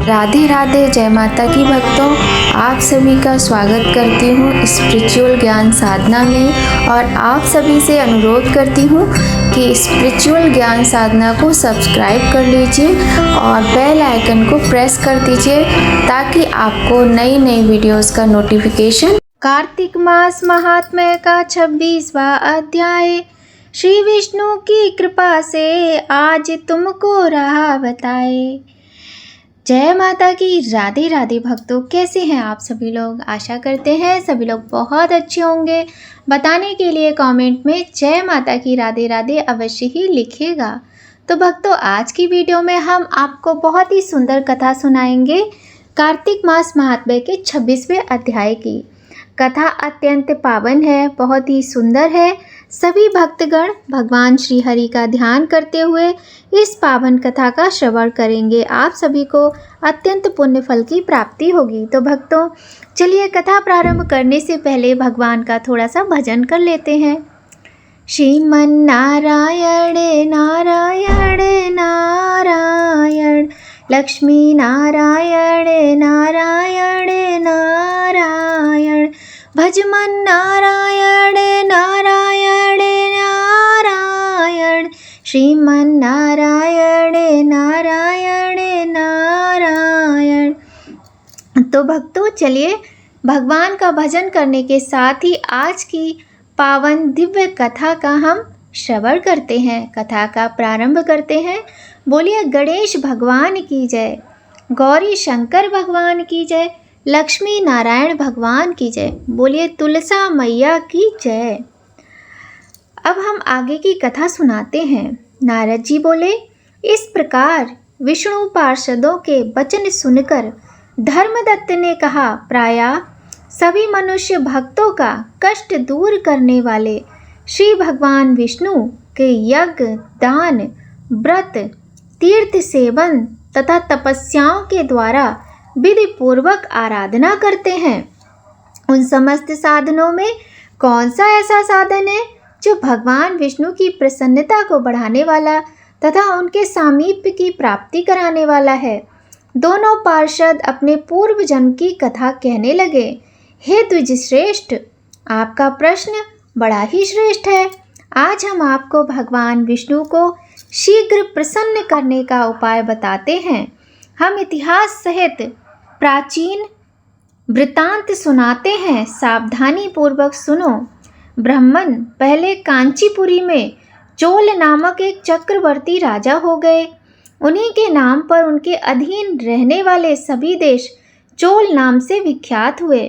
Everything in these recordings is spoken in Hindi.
राधे राधे, जय माता की भक्तों। आप सभी का स्वागत करती हूँ स्पिरिचुअल ज्ञान साधना में और आप सभी से अनुरोध करती हूँ कि स्पिरिचुअल ज्ञान साधना को सब्सक्राइब कर लीजिए और बेल आइकन को प्रेस कर दीजिए ताकि आपको नई नई वीडियोस का नोटिफिकेशन। कार्तिक मास महात्म्य का 26वां अध्याय। श्री विष्णु की कृपा से आज तुमको रहा बताए। जय माता की। राधे राधे भक्तों, कैसे हैं आप सभी लोग। आशा करते हैं सभी लोग बहुत अच्छे होंगे। बताने के लिए कमेंट में जय माता की राधे राधे अवश्य ही लिखिएगा। तो भक्तों, आज की वीडियो में हम आपको बहुत ही सुंदर कथा सुनाएंगे कार्तिक मास महात्म्य के 26वें अध्याय की। कथा अत्यंत पावन है, बहुत ही सुंदर है। सभी भक्तगण भगवान श्री हरि का ध्यान करते हुए इस पावन कथा का श्रवण करेंगे। आप सभी को अत्यंत पुण्य फल की प्राप्ति होगी। तो भक्तों, चलिए कथा प्रारंभ करने से पहले भगवान का थोड़ा सा भजन कर लेते हैं। श्रीमन नारायण नारायण नारायण, लक्ष्मी नारायण नारायण नारायण, भजमन नारायण नारायण नारायण, श्रीमन नारायण नारायण नारायण। तो भक्तों, चलिए भगवान का भजन करने के साथ ही आज की पावन दिव्य कथा का हम श्रवण करते हैं। कथा का प्रारंभ करते हैं। बोलिए गणेश भगवान की जय, गौरी शंकर भगवान की जय, लक्ष्मी नारायण भगवान की जय। बोलिए तुलसा मैया की जय। अब हम आगे की कथा सुनाते हैं। नारद जी बोले, इस प्रकार विष्णु पार्षदों के वचन सुनकर धर्मदत्त ने कहा, प्रायः सभी मनुष्य भक्तों का कष्ट दूर करने वाले श्री भगवान विष्णु के यज्ञ, दान, व्रत, तीर्थ सेवन तथा तपस्याओं के द्वारा विधि पूर्वक आराधना करते हैं। उन समस्त साधनों में कौन सा ऐसा साधन है जो भगवान विष्णु की प्रसन्नता को बढ़ाने वाला तथा उनके सामीप्य की प्राप्ति कराने वाला है। दोनों पार्षद अपने पूर्व जन्म की कथा कहने लगे। हे द्विजश्रेष्ठ, आपका प्रश्न बड़ा ही श्रेष्ठ है। आज हम आपको भगवान विष्णु को शीघ्र प्रसन्न करने का उपाय बताते हैं। हम इतिहास सहित प्राचीन वृत्तांत सुनाते हैं, सावधानी पूर्वक सुनो। ब्राह्मण पहले कांचीपुरी में चोल नामक एक चक्रवर्ती राजा हो गए। उन्हीं के नाम पर उनके अधीन रहने वाले सभी देश चोल नाम से विख्यात हुए।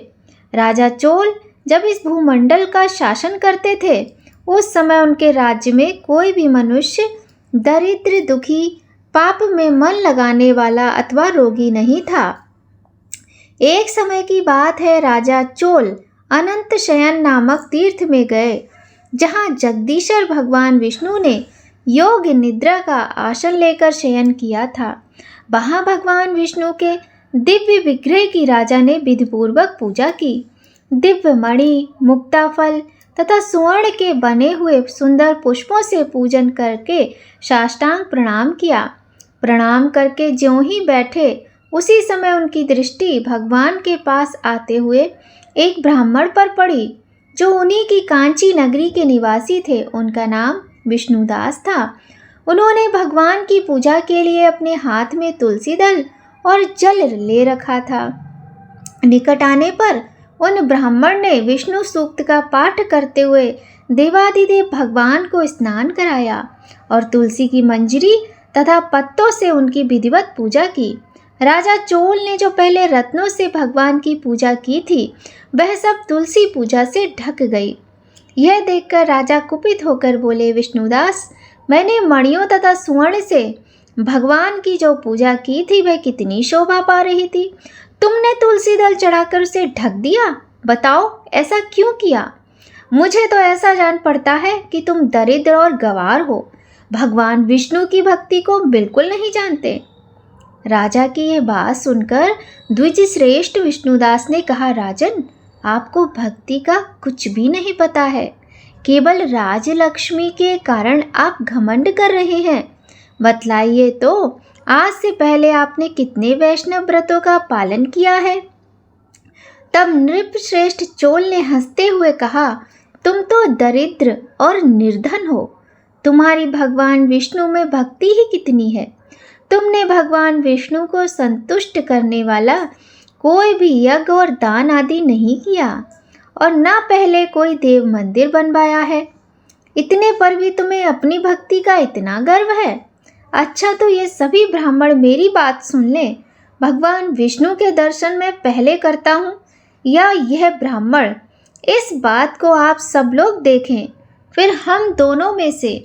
राजा चोल जब इस भूमंडल का शासन करते थे, उस समय उनके राज्य में कोई भी मनुष्य दरिद्र, दुखी, पाप में मन लगाने वाला अथवा रोगी नहीं था। एक समय की बात है, राजा चोल अनंत शयन नामक तीर्थ में गए, जहाँ जगदीश्वर भगवान विष्णु ने योग निद्रा का आसन लेकर शयन किया था। वहाँ भगवान विष्णु के दिव्य विग्रह की राजा ने विधिपूर्वक पूजा की। दिव्य मणि, मुक्ताफल तथा स्वर्ण के बने हुए सुंदर पुष्पों से पूजन करके साष्टांग प्रणाम किया। प्रणाम करके ज्यों ही बैठे, उसी समय उनकी दृष्टि भगवान के पास आते हुए एक ब्राह्मण पर पड़ी, जो उन्हीं की कांची नगरी के निवासी थे। उनका नाम विष्णुदास था। उन्होंने भगवान की पूजा के लिए अपने हाथ में तुलसी दल और जल ले रखा था। निकट आने पर उन ब्राह्मण ने विष्णु सूक्त का पाठ करते हुए देवादिदेव भगवान को स्नान कराया और तुलसी की मंजरी तथा पत्तों से उनकी विधिवत पूजा की। राजा चोल ने जो पहले रत्नों से भगवान की पूजा की थी, वह सब तुलसी पूजा से ढक गई। यह देखकर राजा कुपित होकर बोले, विष्णुदास, मैंने मणियों तथा स्वर्ण से भगवान की जो पूजा की थी, वह कितनी शोभा पा रही थी। तुमने तुलसी दल चढ़ाकर उसे ढक दिया। बताओ ऐसा क्यों किया। मुझे तो ऐसा जान पड़ता है कि तुम दरिद्र और गंवार हो, भगवान विष्णु की भक्ति को बिल्कुल नहीं जानते। राजा की यह बात सुनकर द्विजश्रेष्ठ विष्णुदास ने कहा, राजन, आपको भक्ति का कुछ भी नहीं पता है। केवल राजलक्ष्मी के कारण आप घमंड कर रहे हैं। बतलाइए तो, आज से पहले आपने कितने वैष्णव व्रतों का पालन किया है? तब नृपश्रेष्ठ चोल ने हंसते हुए कहा, तुम तो दरिद्र और निर्धन हो। तुम्हारी भगवान विष्णु में भक्ति ही कितनी है। तुमने भगवान विष्णु को संतुष्ट करने वाला कोई भी यज्ञ और दान आदि नहीं किया और न पहले कोई देव मंदिर बनवाया है। इतने पर भी तुम्हें अपनी भक्ति का इतना गर्व है। अच्छा, तो ये सभी ब्राह्मण मेरी बात सुन लें। भगवान विष्णु के दर्शन मैं पहले करता हूँ या यह ब्राह्मण? इस बात को आप सब लोग देखें, फिर हम दोनों में से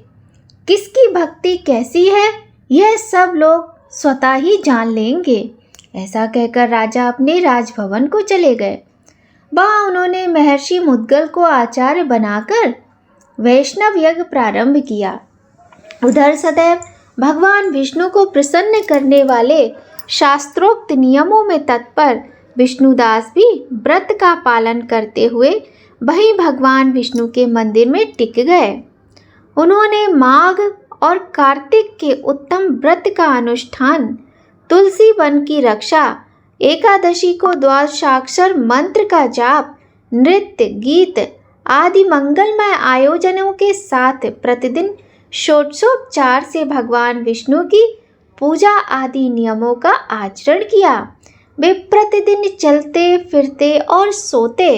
किसकी भक्ति कैसी है यह सब लोग स्वतः ही जान लेंगे। ऐसा कहकर राजा अपने राजभवन को चले गए। वहाँ उन्होंने महर्षि मुद्गल को आचार्य बनाकर वैष्णव यज्ञ प्रारंभ किया। उधर सदैव भगवान विष्णु को प्रसन्न करने वाले शास्त्रोक्त नियमों में तत्पर विष्णुदास भी व्रत का पालन करते हुए वहीं भगवान विष्णु के मंदिर में टिक गए। उन्होंने माघ और कार्तिक के उत्तम व्रत का अनुष्ठान, तुलसी वन की रक्षा, एकादशी को द्वादशाक्षर मंत्र का जाप, नृत्य गीत आदि मंगलमय आयोजनों के साथ प्रतिदिन षोडशोपचार से भगवान विष्णु की पूजा आदि नियमों का आचरण किया। वे प्रतिदिन चलते फिरते और सोते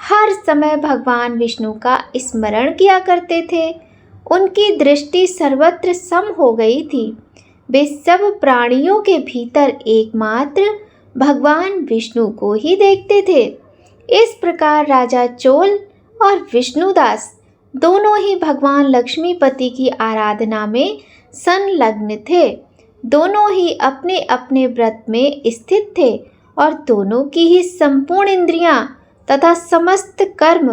हर समय भगवान विष्णु का स्मरण किया करते थे। उनकी दृष्टि सर्वत्र सम हो गई थी। वे सब प्राणियों के भीतर एकमात्र भगवान विष्णु को ही देखते थे। इस प्रकार राजा चोल और विष्णुदास दोनों ही भगवान लक्ष्मीपति की आराधना में संलग्न थे। दोनों ही अपने अपने व्रत में स्थित थे और दोनों की ही संपूर्ण इंद्रियां तथा समस्त कर्म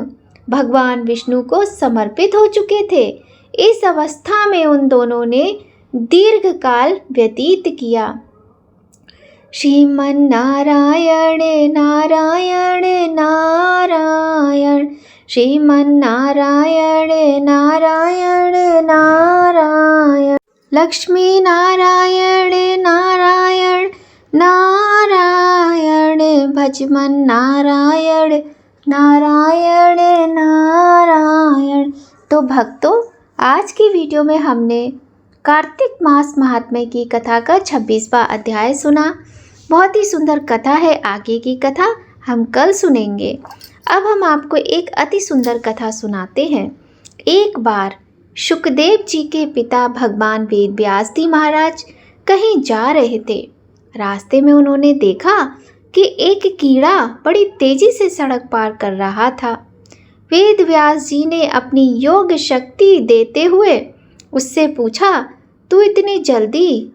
भगवान विष्णु को समर्पित हो चुके थे। इस अवस्था में उन दोनों ने दीर्घ काल व्यतीत किया। श्रीमन नारायण नारायण नारायण, श्रीमन नारायण नारायण नारायण, लक्ष्मी नारायण नारायण नारायण, भजमन नारायण नारायण नारायण। तो भक्तों, आज की वीडियो में हमने कार्तिक मास महात्म्य की कथा का 26वां अध्याय सुना। बहुत ही सुंदर कथा है। आगे की कथा हम कल सुनेंगे। अब हम आपको एक अति सुंदर कथा सुनाते हैं। एक बार शुकदेव जी के पिता भगवान वेद व्यास जी महाराज कहीं जा रहे थे। रास्ते में उन्होंने देखा कि एक कीड़ा बड़ी तेजी से सड़क पार कर रहा था। वेद व्यास जी ने अपनी योग शक्ति देते हुए उससे पूछा, तू इतनी जल्दी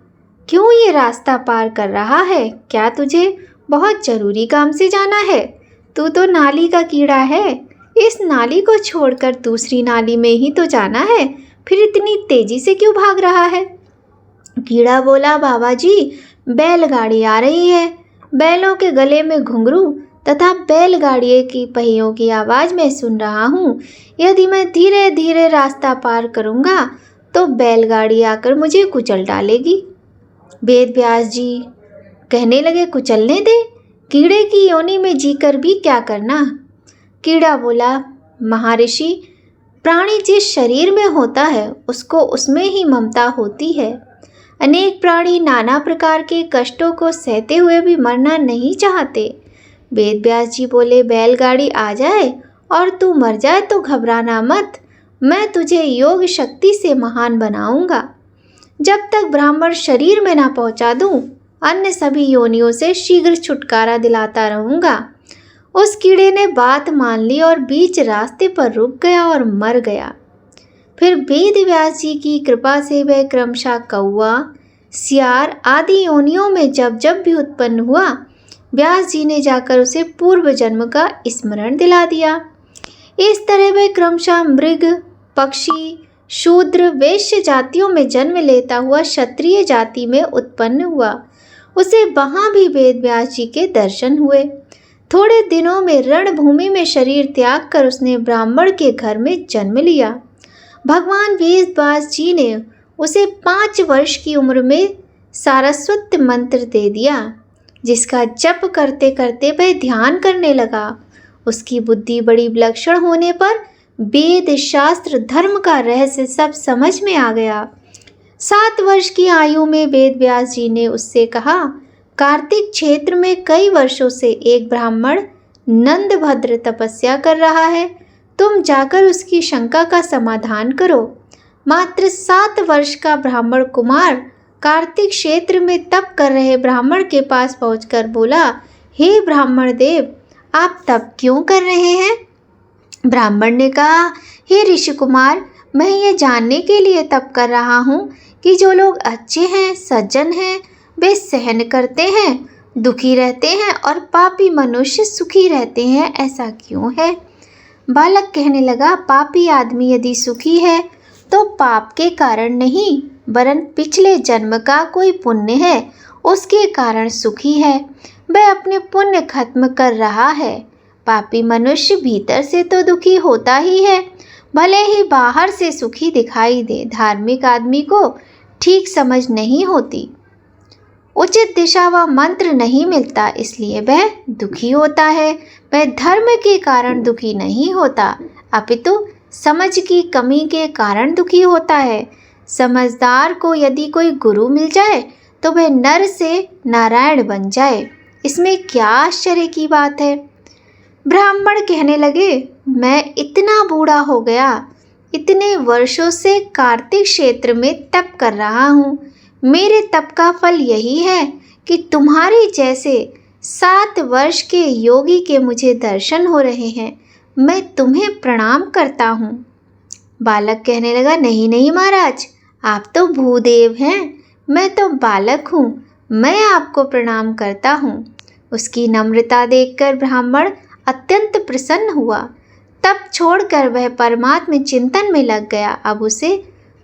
क्यों ये रास्ता पार कर रहा है? क्या तुझे बहुत ज़रूरी काम से जाना है? तू तो नाली का कीड़ा है। इस नाली को छोड़कर दूसरी नाली में ही तो जाना है, फिर इतनी तेजी से क्यों भाग रहा है? कीड़ा बोला, बाबा जी, बैलगाड़ी आ रही है। बैलों के गले में घुंघरू तथा बैलगाड़ी की पहियों की आवाज़ मैं सुन रहा हूँ। यदि मैं धीरे धीरे रास्ता पार करूँगा तो बैलगाड़ी आकर मुझे कुचल डालेगी। वेद व्यास जी कहने लगे, कुचलने दे, कीड़े की योनि में जीकर भी क्या करना? कीड़ा बोला, महर्षि, प्राणी जिस शरीर में होता है उसको उसमें ही ममता होती है। अनेक प्राणी नाना प्रकार के कष्टों को सहते हुए भी मरना नहीं चाहते। वेद व्यास जी बोले, बैलगाड़ी आ जाए और तू मर जाए तो घबराना मत, मैं तुझे योग शक्ति से महान बनाऊंगा। जब तक ब्राह्मण शरीर में ना पहुंचा दूं, अन्य सभी योनियों से शीघ्र छुटकारा दिलाता रहूंगा। उस कीड़े ने बात मान ली और बीच रास्ते पर रुक गया और मर गया। फिर वेद व्यास जी की कृपा से वह क्रमशः कौवा, सियार आदि योनियों में जब जब भी उत्पन्न हुआ, व्यास जी ने जाकर उसे पूर्व जन्म का स्मरण दिला दिया। इस तरह वह क्रमशः मृग, पक्षी, शूद्र, वैश्य जातियों में जन्म लेता हुआ क्षत्रिय जाति में उत्पन्न हुआ। उसे वहाँ भी वेद व्यास जी के दर्शन हुए। थोड़े दिनों में रणभूमि में शरीर त्याग कर उसने ब्राह्मण के घर में जन्म लिया। भगवान वेद व्यास जी ने उसे 5 वर्ष की उम्र में सारस्वत मंत्र दे दिया, जिसका जप करते करते वह ध्यान करने लगा। उसकी बुद्धि बड़ी विलक्षण होने पर वेद शास्त्र धर्म का रहस्य सब समझ में आ गया। 7 वर्ष की आयु में वेद व्यास जी ने उससे कहा, कार्तिक क्षेत्र में कई वर्षों से एक ब्राह्मण नंदभद्र तपस्या कर रहा है, तुम जाकर उसकी शंका का समाधान करो। मात्र 7 वर्ष का ब्राह्मण कुमार कार्तिक क्षेत्र में तप कर रहे ब्राह्मण के पास पहुंचकर बोला, हे ब्राह्मण देव, आप तप क्यों कर रहे हैं? ब्राह्मण ने कहा, हे ऋषि कुमार, मैं ये जानने के लिए तप कर रहा हूँ कि जो लोग अच्छे हैं, सज्जन हैं, वे सहन करते हैं, दुखी रहते हैं, और पापी मनुष्य सुखी रहते हैं, ऐसा क्यों है? बालक कहने लगा, पापी आदमी यदि सुखी है तो पाप के कारण नहीं, वरन पिछले जन्म का कोई पुण्य है, उसके कारण सुखी है। वह अपने पुण्य खत्म कर रहा है। पापी मनुष्य भीतर से तो दुखी होता ही है, भले ही बाहर से सुखी दिखाई दे। धार्मिक आदमी को ठीक समझ नहीं होती, उचित दिशा व मंत्र नहीं मिलता, इसलिए वह दुखी होता है। वह धर्म के कारण दुखी नहीं होता, अपितु समझ की कमी के कारण दुखी होता है। समझदार को यदि कोई गुरु मिल जाए तो वह नर से नारायण बन जाए, इसमें क्या आश्चर्य की बात है? ब्राह्मण कहने लगे, मैं इतना बूढ़ा हो गया, इतने वर्षों से कार्तिक क्षेत्र में तप कर रहा हूँ। मेरे तप का फल यही है कि तुम्हारे जैसे 7 वर्ष के योगी के मुझे दर्शन हो रहे हैं। मैं तुम्हें प्रणाम करता हूँ। बालक कहने लगा, नहीं नहीं महाराज, आप तो भूदेव हैं, मैं तो बालक हूँ, मैं आपको प्रणाम करता हूँ। उसकी नम्रता देखकर ब्राह्मण अत्यंत प्रसन्न हुआ। तप छोड़कर वह परमात्म चिंतन में लग गया। अब उसे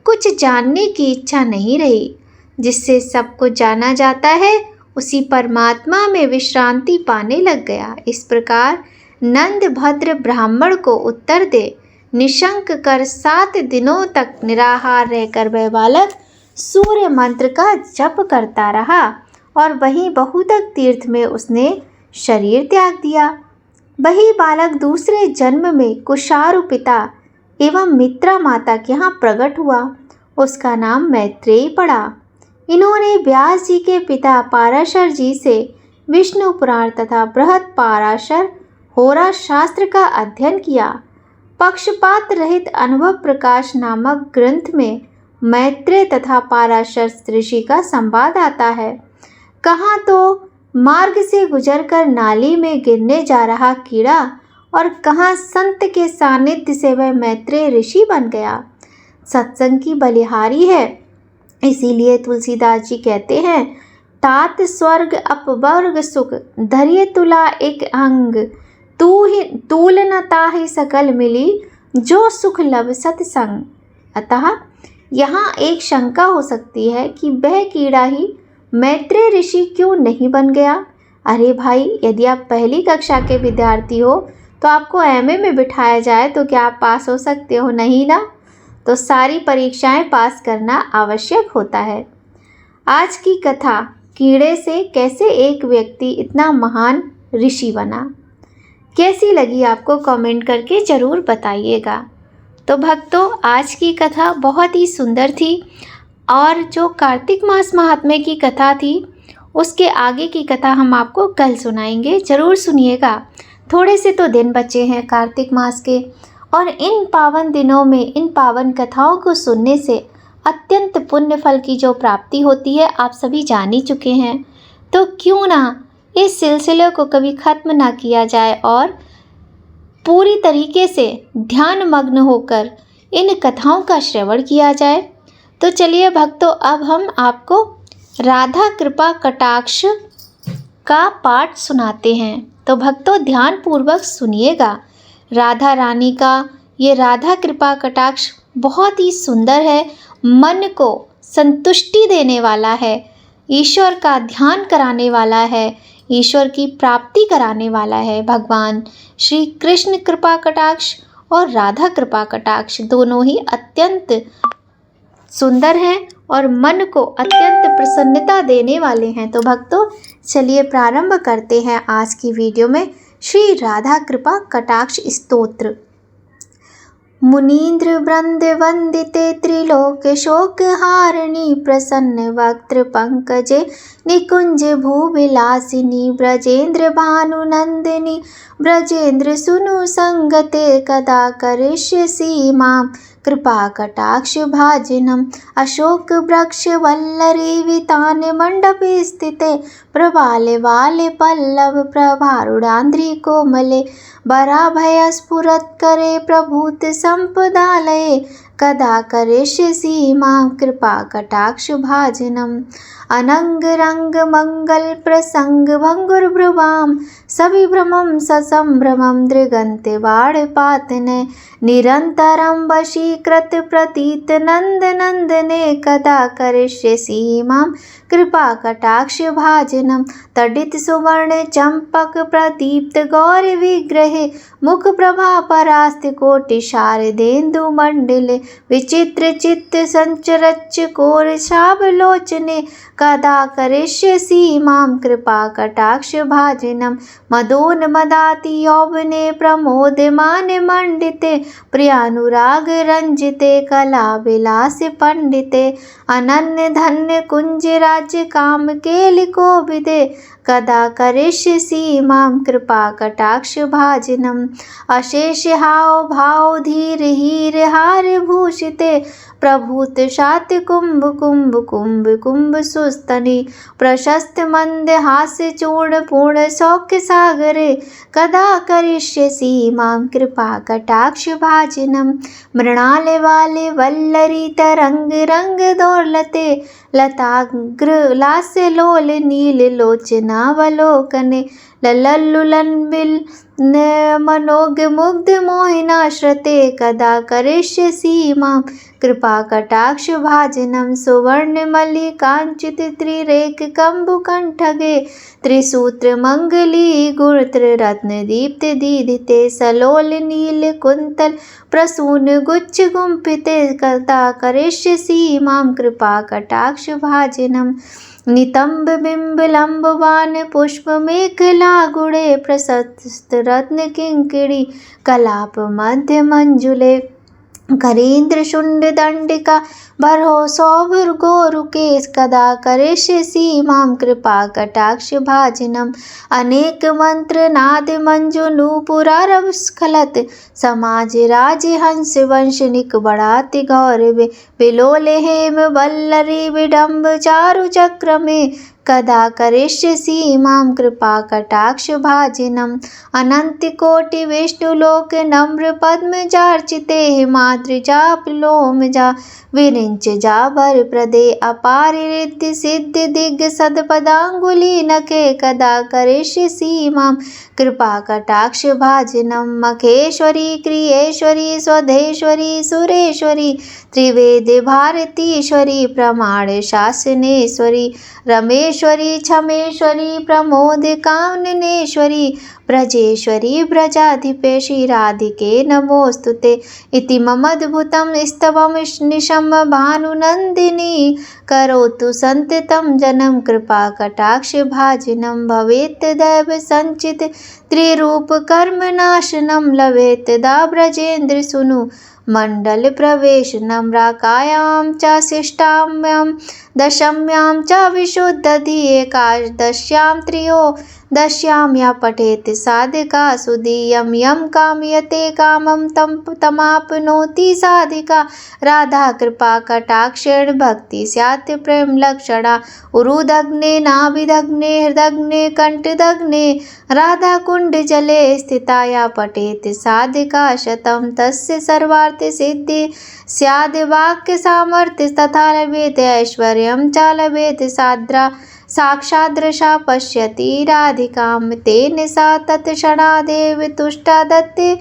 कुछ जानने की इच्छा नहीं रही। जिससे सबको जाना जाता है, उसी परमात्मा में विश्रांति पाने लग गया। इस प्रकार नंदभद्र ब्राह्मण को उत्तर दे निशंक कर 7 दिनों तक निराहार रहकर वह बालक सूर्य मंत्र का जप करता रहा और वहीं बहुतक तीर्थ में उसने शरीर त्याग दिया। वही बालक दूसरे जन्म में कुशारु पिता एवं मित्रा माता के यहाँ प्रकट हुआ। उसका नाम मैत्रेयी पड़ा। इन्होंने व्यास जी के पिता पाराशर जी से विष्णु पुराण तथा बृहद पाराशर होरा शास्त्र का अध्ययन किया। पक्षपात रहित अनुभव प्रकाश नामक ग्रंथ में मैत्रेय तथा पाराशर ऋषि का संवाद आता है। कहाँ तो मार्ग से गुजरकर नाली में गिरने जा रहा कीड़ा और कहाँ संत के सानिध्य से वह मैत्रेय ऋषि बन गया। सत्संग की बलिहारी है, इसीलिए तुलसीदास जी कहते हैं, तात स्वर्ग अपवर्ग सुख धैर्य तुला एक अंग, तूल न ताहि सकल मिली जो सुख लब सत्संग। अतः यहाँ एक शंका हो सकती है कि वह कीड़ा ही मैत्रेय ऋषि क्यों नहीं बन गया। अरे भाई, यदि आप पहली कक्षा के विद्यार्थी हो तो आपको एमए में बिठाया जाए तो क्या आप पास हो सकते हो? नहीं ना। तो सारी परीक्षाएं पास करना आवश्यक होता है। आज की कथा, कीड़े से कैसे एक व्यक्ति इतना महान ऋषि बना, कैसी लगी आपको कमेंट करके ज़रूर बताइएगा। तो भक्तों, आज की कथा बहुत ही सुंदर थी और जो कार्तिक मास महात्म्य की कथा थी उसके आगे की कथा हम आपको कल सुनाएंगे, ज़रूर सुनिएगा। थोड़े से तो दिन बचे हैं कार्तिक मास के, और इन पावन दिनों में इन पावन कथाओं को सुनने से अत्यंत पुण्य फल की जो प्राप्ति होती है आप सभी जान ही चुके हैं। तो क्यों ना इस सिलसिले को कभी ख़त्म ना किया जाए और पूरी तरीके से ध्यान मग्न होकर इन कथाओं का श्रवण किया जाए। तो चलिए भक्तों, अब हम आपको राधा कृपा कटाक्ष का पाठ सुनाते हैं। तो भक्तों, ध्यान पूर्वक सुनिएगा। राधा रानी का ये राधा कृपा कटाक्ष बहुत ही सुंदर है, मन को संतुष्टि देने वाला है, ईश्वर का ध्यान कराने वाला है, ईश्वर की प्राप्ति कराने वाला है। भगवान श्री कृष्ण कृपा कटाक्ष और राधा कृपा कटाक्ष दोनों ही अत्यंत सुंदर हैं और मन को अत्यंत प्रसन्नता देने वाले हैं। तो भक्तों चलिए प्रारंभ करते हैं आज की वीडियो में श्री राधा कृपा कटाक्ष स्तोत्र। मुनीन्द्र वृंद वंदिते त्रिलोक शोक हारिणी प्रसन्न वक्त्र पंकजे निकुंज भूविलासिनी ब्रजेंद्र भानुनंदिनी ब्रजेंद्र सुनु संगते कदा करिष्यसि मां कृपा कटाक्ष भाजनम। अशोक वृक्ष वल्लरी वितान मंडपे स्थिते प्रवाले वाले पल्लव प्रभारुडांध्री कोमले वराभय स्फुरत् करे प्रभूत संपदालये कदा करिष्यसि मां कृपा कटाक्ष भाजनम। अनंग रंग मंगल प्रसंग भंगुर्भ्रुवाम सविभ्रमं ससंभ्रमं दृगन्ते वाड़पातने निरन्तरं वशीकृत प्रतीत नंद नंदने कदा करिष्यसि मां कृपा कटाक्ष भाजनम। तडित सुवर्ण चंपक प्रदीप्त गौर विग्रहे मुख प्रभा परास्त कोटि शारदेन्दु मंडले विचित्र चित्त संचरच्च कोर शाबलोचने कदा करिष्यसि मां कृपा कटाक्ष भाजनम। मदोन्मदाति यौवने प्रमोदमान मंडिते प्रियानुराग रंजिते कला विलास पंडिते अनन्य धन्य कुंज राज्य काम केलि कोविदे कदा करिष्यसि मां कृपा कटाक्ष भाजनम। अशेष हाव भाव धीर हीर हार भूषिते प्रभूत शात कुंभ कुंभ कुंभ कुंभ सुस्तनि प्रशस्त मंद हास्य चूर्ण पूर्ण सौख्य सागरे कदा करिष्यसि मां कृपा कटाक्ष भाजनम। मृणाल वाले वल्लरी तरंग रंग दौलते लताग्र लास्य लोल नील लोचनावलोकने लल्लुलन्बिल मनोग मुग्ध मोहिनाश्रते कदा करिष्यसि मां कृपा कटाक्ष भाजनम। सुवर्ण मलि कांचित त्रिरेख कंबुकंठगे त्रिसूत्र मंगली गुरुत्र रत्न दीप्त दीधिते सलोल नील कुंतल प्रसून गुच्छ गुंफिते कदा करिष्यसि मां कृपा कटाक्ष भाजनम। नितंब बिंब लंबवान पुष्प मेखला गुड़े प्रशस्त रत्न किंकिणी कलाप मध्य मंजुले करेंद्र शुंड दंडिका बरहो सौभर गोरुके कदा करिष्यसि मां कृपा कटाक्ष भाजनम। अनेक मंत्र नाद मंजु नूपुरारव स्खलत समाज राज हंस वंशनिक बढ़ाति गौरवे विलोले हेम वल्लरी विडम्ब चारु चक्र में कदा करिष्यसि मां कृपा कटाक्ष भाजनम। अनंत कोटि विष्णु लोक नम्र पद्म जार्चिते हिमाद्रि जाप लोम जा विरिंच जा भर प्रदे अपार रिद्धि सिद्धि दिग्ग सदपदांगुली नखे कदा करिष्यसि मां कृपा कटाक्ष भाजनम। मखेश्वरी क्रियेश्वरी स्वधेश्वरी सुरेश्वरी त्रिवेद भारतीश्वरी प्रमाण शासनेश्वरी रमेश्वरी क्षमेश्वरी प्रमोद कामनेश्वरी ब्रजेश्वरी ब्रजाधिपे श्रीराधिके नमोस्तुते इति ममद्भुतं स्तवं निशम भानुनंदिनी करोतु संततं जनम कृपा कटाक्ष भाजनम। भवेत् दैव संचित त्रिरूप कर्म नाशनम लभेत दा ब्रजेंद्र सुनु मंडल प्रवेश नम्राकायां च शिष्टाम्यां दशम्यां च विशुद्धधि एकादश्यां त्रयोदश्यां या पठेत साधिका सुदीयं यं कामयते कामं तं तमाप्नोति साधिका। राधा कृपा कटाक्षेण भक्ति स्यात् प्रेम लक्षणा उरुदग्ने नाभिदग्ने हृदग्ने कंठदग्ने राधा कुंड जले स्थिता या पठेत साधिका शतं तस्य सर्वार्थ सिद्धि स्याद् वाक्य सामर्थ्य तथा लभेत ऐश्वर्यं च लभेत साद्रा साक्षादृशा पश्यति राधिकां तेन सा तत्क्षणादेव तुष्टा दत्ते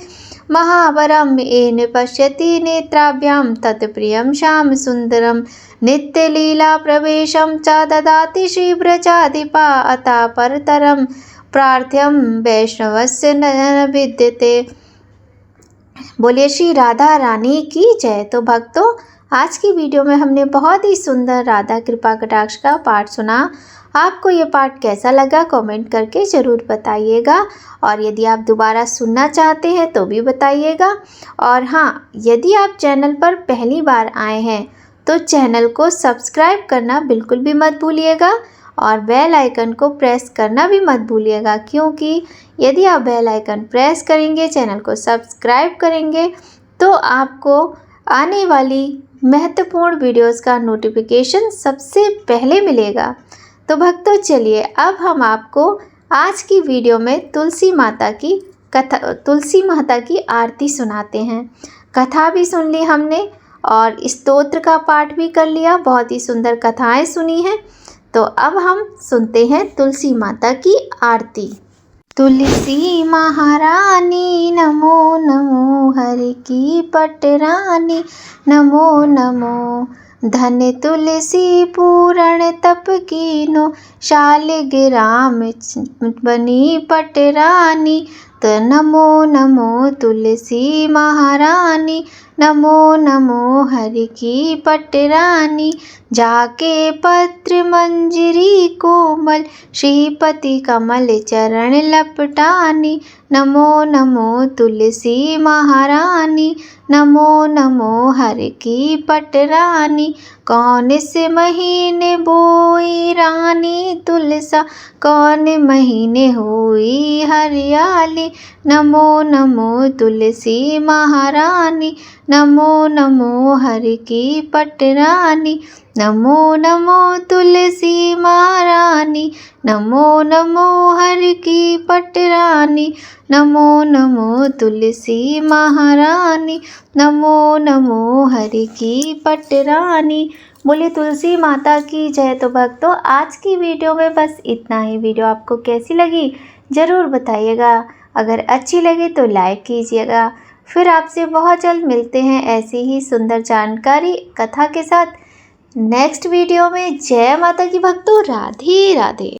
महावरम येन पश्यति नेत्राभ्यां तत्प्रियं श्याम सुंदरम नित्यलीला प्रवेशं च ददाति श्रीव्रजाधिपा अतः परतरं प्रार्थ्यं वैष्णवस्य न विद्यते। बोलिए श्री राधा रानी की जय। तो भक्तों आज की वीडियो में हमने बहुत ही सुंदर राधा कृपा कटाक्ष का पाठ सुना। आपको ये पाठ कैसा लगा कमेंट करके ज़रूर बताइएगा, और यदि आप दोबारा सुनना चाहते हैं तो भी बताइएगा। और हाँ, यदि आप चैनल पर पहली बार आए हैं तो चैनल को सब्सक्राइब करना बिल्कुल भी मत भूलिएगा, और बेल आइकन को प्रेस करना भी मत भूलिएगा, क्योंकि यदि आप बेल आइकन प्रेस करेंगे, चैनल को सब्सक्राइब करेंगे, तो आपको आने वाली महत्वपूर्ण वीडियोस का नोटिफिकेशन सबसे पहले मिलेगा। तो भक्तों, चलिए अब हम आपको आज की वीडियो में तुलसी माता की आरती सुनाते हैं। कथा भी सुन ली हमने और स्तोत्र का पाठ भी कर लिया, बहुत ही सुंदर कथाएं सुनी हैं। तो अब हम सुनते हैं तुलसी माता की आरती। तुलसी महारानी नमो नमो, हरि की पटरानी नमो नमो। धन तुलसी पूरण तप कीनो, शालिग्राम बनी पटरानी। तो नमो नमो तुलसी महारानी, नमो नमो हरि की पटरानी। जाके पत्र मंजरी कोमल, श्रीपति कमल चरण लपटानी। नमो नमो तुलसी महारानी, नमो नमो हरि की पटरानी। कौन से महीने बोई रानी तुलसा, कौन महीने हुई हरियाली। नमो नमो तुलसी महारानी, नमो नमो हरि की पटरानी। नमो नमो तुलसी महारानी, नमो नमो हरि की पटरानी। नमो नमो तुलसी महारानी, नमो नमो हरि की पटरानी। बोले तुलसी माता की जय। तो भक्तों, आज की वीडियो में बस इतना ही। वीडियो आपको कैसी लगी ज़रूर बताइएगा। अगर अच्छी लगी तो लाइक कीजिएगा। फिर आपसे बहुत जल्द मिलते हैं ऐसी ही सुंदर जानकारी कथा के साथ नेक्स्ट वीडियो में। जय माता की भक्तों, राधे राधे।